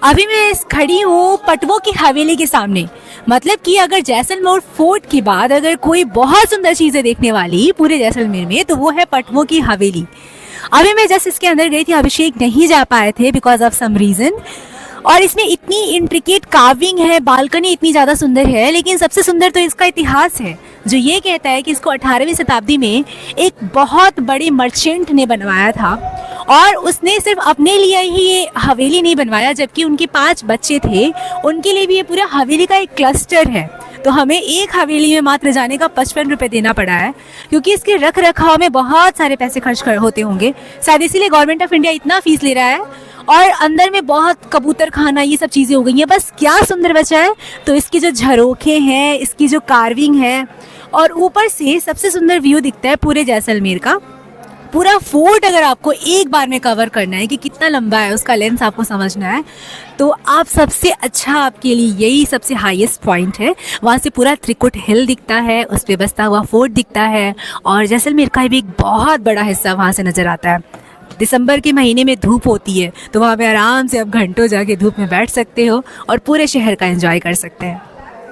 अभी मैं खड़ी हूँ पटवों की हवेली के सामने। मतलब कि अगर जैसलमेर फोर्ट के बाद अगर कोई बहुत सुंदर चीजें देखने वाली पूरे जैसलमेर में तो वो है पटवों की हवेली। अभी मैं जस्ट इसके अंदर गई थी, अभिषेक नहीं जा पाए थे बिकॉज ऑफ सम रीजन। और इसमें इतनी इंट्रिकेट कार्विंग है, बालकनी इतनी ज़्यादा सुंदर है, लेकिन सबसे सुंदर तो इसका इतिहास है जो ये कहता है कि इसको 18वीं शताब्दी में एक बहुत बड़े मर्चेंट ने बनवाया था। और उसने सिर्फ अपने लिए ही ये हवेली नहीं बनवाया, जबकि उनके 5 बच्चे थे, उनके लिए भी ये पूरा हवेली का एक क्लस्टर है। तो हमें एक हवेली में मात्र जाने का 55 रुपये देना पड़ा है, क्योंकि इसके रख रखाव में बहुत सारे पैसे खर्च होते होंगे, शायद इसीलिए गवर्नमेंट ऑफ इंडिया इतना फीस ले रहा है। और अंदर में बहुत कबूतर खाना ये सब चीज़ें हो गई हैं। बस क्या सुंदर बचा है तो इसकी जो झरोखे हैं, इसकी जो कार्विंग है, और ऊपर से सबसे सुंदर व्यू दिखता है पूरे जैसलमेर का। पूरा फोर्ट अगर आपको एक बार में कवर करना है कि कितना लंबा है, उसका लेंथ आपको समझना है, तो आप सबसे अच्छा आपके लिए यही सबसे हाईएस्ट पॉइंट है। वहाँ से पूरा त्रिकुट हिल दिखता है, उस पर बसता हुआ फोर्ट दिखता है, और जैसलमेर का भी एक बहुत बड़ा हिस्सा वहाँ से नज़र आता है। दिसंबर के महीने में धूप होती है तो वहाँ पे आराम से आप घंटों जाके धूप में बैठ सकते हो और पूरे शहर का एंजॉय कर सकते हैं।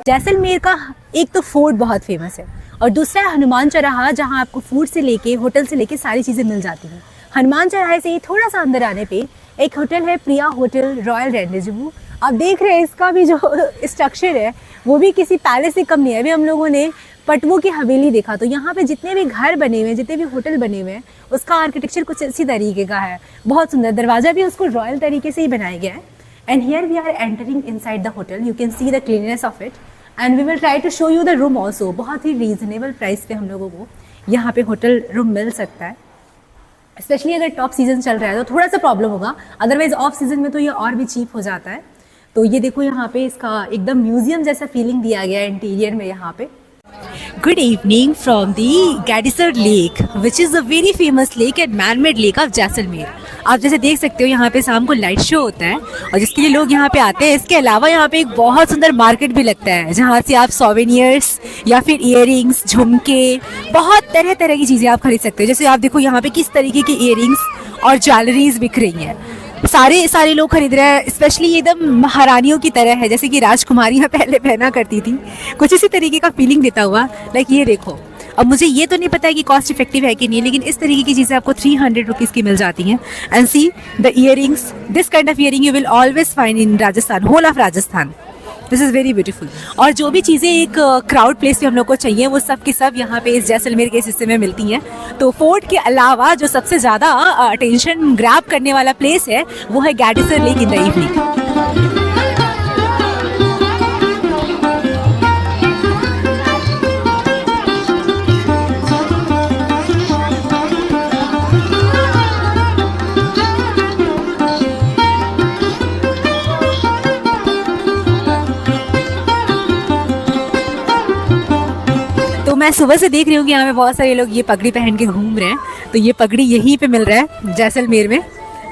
जैसलमेर का एक तो फोर्ट बहुत फेमस है, और दूसरा है हनुमान चौराहा, जहाँ आपको फूड से लेके होटल से लेके सारी चीज़ें मिल जाती हैं। हनुमान चौराहे से ही थोड़ा सा अंदर आने पे एक होटल है, प्रिया होटल रॉयल रेंडेजवू। आप देख रहे हैं इसका भी जो स्ट्रक्चर है वो भी किसी पैलेस से कम नहीं है। अभी हम लोगों ने पटवों की हवेली देखा, तो यहाँ पे जितने भी घर बने हुए हैं, जितने भी होटल बने हुए हैं, उसका आर्किटेक्चर कुछ इसी तरीके का है। बहुत सुंदर दरवाज़ा भी उसको रॉयल तरीके से ही बनाया गया है। And here we are entering inside the hotel, you can see the cleanness of it, and we will try to show you the room also. बहुत ही रीजनेबल प्राइस पे हम लोगों को यहाँ पे होटल रूम मिल सकता है। स्पेशली अगर टॉप सीजन चल रहा है तो थोड़ा सा प्रॉब्लम होगा, अदरवाइज ऑफ सीजन में तो ये और भी चीप हो जाता है। तो ये देखो यहाँ पे इसका एकदम म्यूजियम जैसा फीलिंग दिया गया है इंटीरियर में यहाँ पे। Good evening from the Gadisar Lake, which is a very famous lake and man-made lake of Jaisalmer. आप जैसे देख सकते हो यहाँ पे शाम को लाइट शो होता है और जिसके लिए लोग यहाँ पे आते हैं। इसके अलावा यहाँ पे एक बहुत सुंदर मार्केट भी लगता है, जहाँ से आप सोवेनियर्स या फिर इयररिंग्स, झुमके, बहुत तरह तरह की चीज़ें आप खरीद सकते हो। जैसे आप देखो यहाँ पे किस तरीके की इयररिंग्स और ज्वेलरीज बिक रही हैं, सारे लोग खरीद रहे हैं। स्पेशली एकदम महारानियों की तरह है, जैसे कि राजकुमारियाँ पहले पहना करती थी, कुछ इसी तरीके का फीलिंग देता हुआ। लाइक ये देखो, अब मुझे ये तो नहीं पता है कि कॉस्ट इफेक्टिव है कि नहीं, लेकिन इस तरीके की चीज़ें आपको 300 रुपीज़ की मिल जाती हैं। And see the earrings, this kind of earring you will always find in Rajasthan, whole of Rajasthan. This is very beautiful. और जो भी चीज़ें एक क्राउड प्लेस पे हम लोग को चाहिए वो सब की सब यहाँ पे इस जैसलमेर के इस हिस्से में मिलती हैं। तो फोर्ट के अलावा जो सबसे ज़्यादा अटेंशन ग्रैब करने वाला प्लेस है वो है गैडिसर लेक इन द इवनिंग। तो मैं सुबह से देख रही हूँ कि यहाँ पे बहुत सारे लोग ये पगड़ी पहन के घूम रहे हैं। तो ये पगड़ी यहीं पे मिल रहा है जैसलमेर में,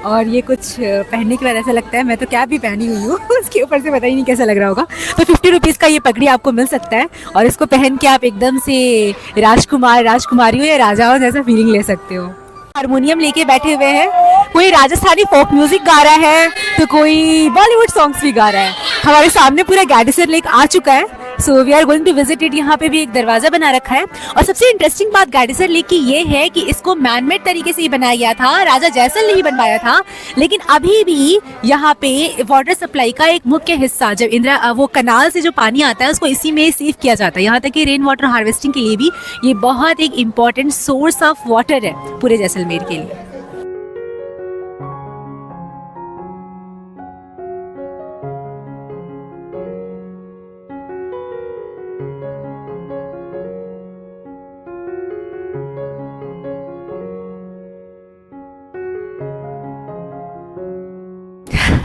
और ये कुछ पहनने के बाद ऐसा लगता है, मैं तो कैप भी पहनी हुई हूँ उसके ऊपर से पता ही नहीं कैसा लग रहा होगा। तो 50 रुपीज़ का ये पगड़ी आपको मिल सकता है, और इसको पहन के आप एकदम से राजकुमारियों या राजाओं जैसा फीलिंग ले सकते हो। हारमोनियम लेके बैठे हुए हैं, कोई राजस्थानी फोक म्यूजिक गा रहा है तो कोई बॉलीवुड सॉन्ग्स भी गा रहा है। हमारे सामने पूरा गैडिसर लेक आ चुका है, so we are going to visit it. यहाँ पे भी एक दरवाजा बना रखा है, और सबसे इंटरेस्टिंग बात गैडिसर लेक की ये है कि इसको मैनमेड तरीके से ही बनाया गया था, राजा जैसल ने ही बनवाया था। लेकिन अभी भी यहाँ पे वाटर सप्लाई का एक मुख्य हिस्सा, जब वो कनाल से जो पानी आता है उसको इसी में सेव किया जाता है। यहाँ तक कि रेन वाटर हार्वेस्टिंग के लिए भी ये बहुत एक इम्पॉर्टेंट सोर्स ऑफ वाटर है पूरे जैसलमेर के लिए।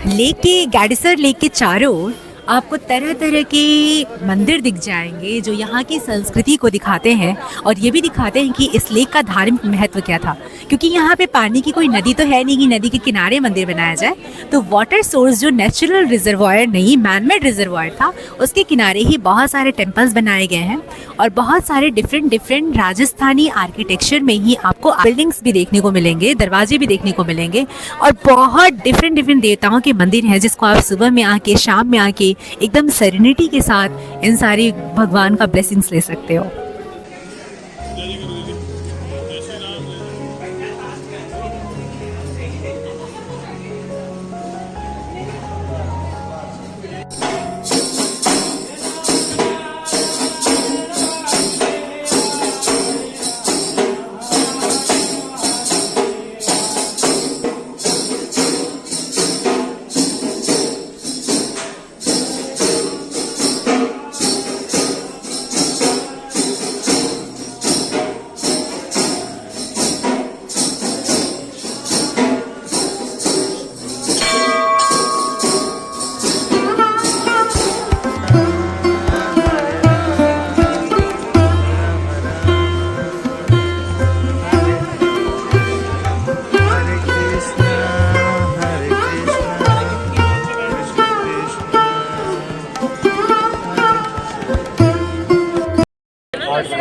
लेक के गैडिसर लेक के चारों ओर आपको तरह तरह के मंदिर दिख जाएंगे जो यहाँ की संस्कृति को दिखाते हैं और ये भी दिखाते हैं कि इस लेक का धार्मिक महत्व क्या था। क्योंकि यहाँ पे पानी की कोई नदी तो है नहीं कि नदी के किनारे मंदिर बनाया जाए, तो वाटर सोर्स जो नेचुरल रिजर्वायर नहीं मैनमेड रिजर्वायर था, उसके किनारे ही बहुत सारे टेम्पल्स बनाए गए हैं और बहुत सारे डिफरेंट राजस्थानी आर्किटेक्चर में ही आपको बिल्डिंग्स भी देखने को मिलेंगे, दरवाजे भी देखने को मिलेंगे और बहुत डिफरेंट देवताओं के मंदिर हैं जिसको आप सुबह में आके शाम में आके एकदम सेरेनिटी के साथ इन सारी भगवान का ब्लेसिंग्स ले सकते हो।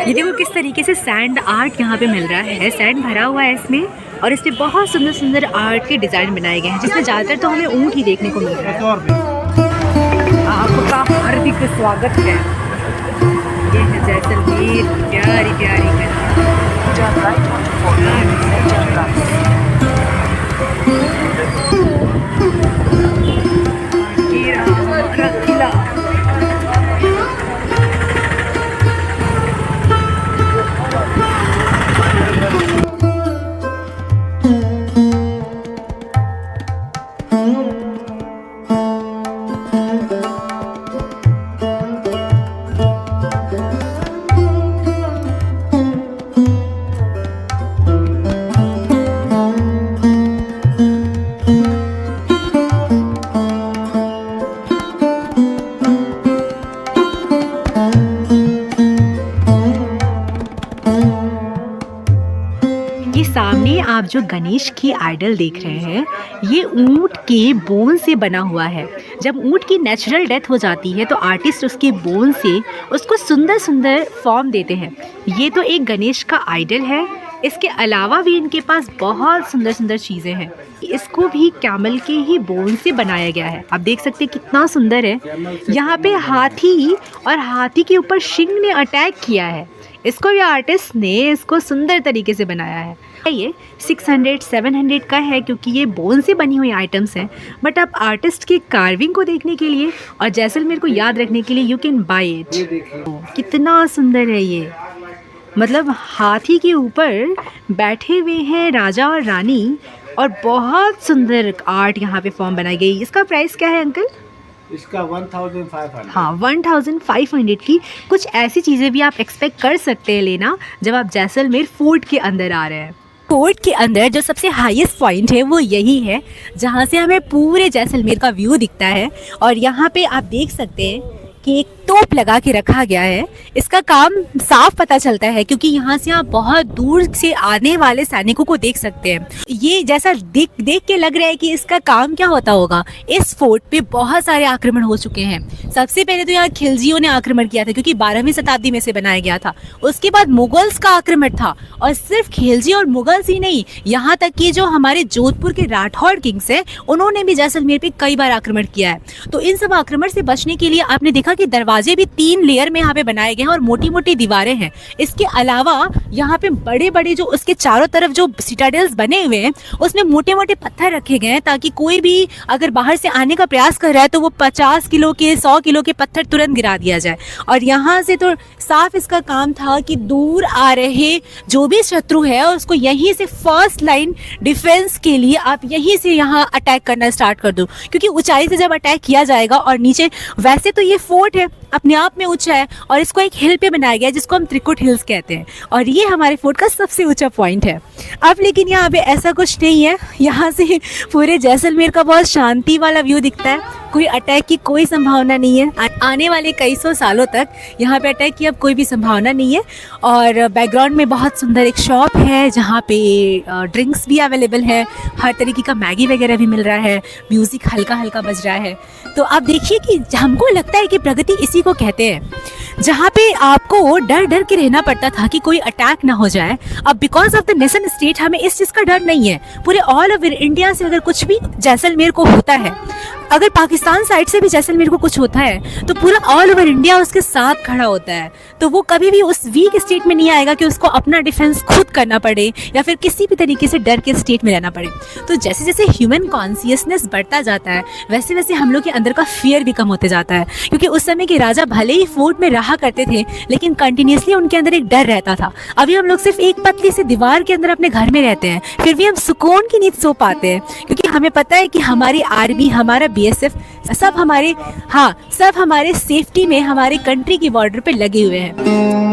ये देखो किस तरीके से सैंड आर्ट यहाँ पे मिल रहा है, सैंड भरा हुआ है इसमें और इसमें बहुत सुंदर सुंदर आर्ट के डिज़ाइन बनाए गए हैं जिसमें ज़्यादातर तो हमें ऊँट ही देखने को मिल रहा है। आपका हार्दिक स्वागत है। ये है जैसलमेर, प्यारी प्यारी किला। सामने आप जो गणेश की आइडल देख रहे हैं, ये ऊँट के बोन से बना हुआ है। जब ऊँट की नेचुरल डेथ हो जाती है तो आर्टिस्ट उसके बोन से उसको सुंदर सुंदर फॉर्म देते हैं। ये तो एक गणेश का आइडल है, इसके अलावा भी इनके पास बहुत सुंदर सुंदर चीज़ें हैं। इसको भी कैमल के ही बोन से बनाया गया है। आप देख सकते हैं कितना सुंदर है। यहाँ पे हाथी और हाथी के ऊपर शिंग ने अटैक किया है। इसको भी आर्टिस्ट ने इसको सुंदर तरीके से बनाया है। ये 600-700 का है क्योंकि ये बोन से बनी हुई आइटम्स हैं, बट आप आर्टिस्ट के कार्विंग को देखने के लिए और जैसलमेर को याद रखने के लिए यू कैन बाय इट। कितना सुंदर है ये, मतलब हाथी के ऊपर बैठे हुए हैं राजा और रानी और बहुत सुंदर आर्ट यहाँ पे फॉर्म बनाई गई। इसका प्राइस क्या है अंकल? इसका 1500। हाँ, 1500 की कुछ ऐसी चीज़ें भी आप एक्सपेक्ट कर सकते हैं लेना जब आप जैसलमेर फोर्ट के अंदर आ रहे हैं। फोर्ट के अंदर जो सबसे हाईएस्ट पॉइंट है वो यही है जहाँ से हमें पूरे जैसलमेर का व्यू दिखता है और यहाँ पे आप देख सकते हैं कि एक तोप लगा के रखा गया है। इसका काम साफ पता चलता है क्योंकि यहाँ से आप बहुत दूर से आने वाले सैनिकों को देख सकते हैं। ये जैसा देख के लग रहा है कि इसका काम क्या होता होगा। इस फोर्ट पे बहुत सारे आक्रमण हो चुके हैं। सबसे पहले तो यहाँ खिलजियों ने आक्रमण किया था क्योंकि 12वीं शताब्दी में से बनाया गया था। उसके बाद मुगल्स का आक्रमण था और सिर्फ खिलजी और मुगल्स ही नहीं, यहाँ तक कि जो हमारे जोधपुर के राठौड़ किंग्स हैं उन्होंने भी जैसलमेर पे कई बार आक्रमण किया है। तो इन सब आक्रमण से बचने के लिए आपने देखा कि दरवाजे भी 3 लेयर में यहाँ पे बनाए गए हैं और मोटी मोटी दीवारें हैं। इसके अलावा यहाँ पे बड़े बड़े जो उसके चारों तरफ जो सिटाडेल्स बने हुए हैं उसमें मोटे मोटे पत्थर रखे गए हैं ताकि कोई भी अगर बाहर से आने का प्रयास कर रहा है तो वो 50 किलो के 100 किलो के पत्थर तुरंत गिरा दिया जाए। और यहाँ से तो साफ इसका काम था कि दूर आ रहे जो भी शत्रु है उसको यहीं से फर्स्ट लाइन डिफेंस के लिए आप यहीं से यहाँ अटैक करना स्टार्ट कर दो, क्योंकि ऊंचाई से जब अटैक किया जाएगा और नीचे वैसे तो ये फोर्ट है अपने आप में ऊंचा है और इसको एक हिल पे बनाया गया है जिसको हम त्रिकुट हिल्स कहते हैं और ये हमारे फोर्ट का सबसे ऊंचा पॉइंट है। अब लेकिन यहाँ पे ऐसा कुछ नहीं है, यहाँ से पूरे जैसलमेर का बहुत शांति वाला व्यू दिखता है। कोई अटैक की कोई संभावना नहीं है। आने वाले कई सौ सालों तक यहाँ पे अटैक की अब कोई भी संभावना नहीं है। और बैकग्राउंड में बहुत सुंदर एक शॉप है जहाँ पे ड्रिंक्स भी अवेलेबल है, हर तरीके का मैगी वगैरह भी मिल रहा है, म्यूज़िक हल्का हल्का बज रहा है। तो आप देखिए कि हमको लगता है कि प्रगति इसी को कहते हैं, जहाँ पे आपको डर डर के रहना पड़ता था कि कोई अटैक ना हो जाए। अब because of the nation state हमें इस चीज़ का डर नहीं है। पूरे ऑल ओवर इंडिया से अगर कुछ भी जैसलमेर को होता है, अगर पाकिस्तान साइड से भी जैसलमेर को कुछ होता है, तो पूरा ऑल ओवर इंडिया उसके साथ खड़ा होता है। तो वो कभी भी उस वीक स्टेट में नहीं आएगा कि उसको अपना डिफेंस खुद करना पड़े या फिर किसी भी तरीके से डर के स्टेट में रहना पड़े। तो जैसे जैसे ह्यूमन कॉन्शियसनेस बढ़ता जाता है, वैसे वैसे हम लोग के अंदर का फियर भी कम होते जाता है। क्योंकि उस समय के राजा भले ही फोर्ट में रहा करते थे, लेकिन कंटिन्यूसली उनके अंदर एक डर रहता था। अभी हम लोग सिर्फ एक पतली सी दीवार के अंदर अपने घर में रहते हैं, फिर भी हम सुकून की नींद सो पाते हैं, क्योंकि हमें पता है कि हमारी आर्मी, हमारा BSF सब हमारे सेफ्टी में हमारे कंट्री की बॉर्डर पे लगे हुए हैं।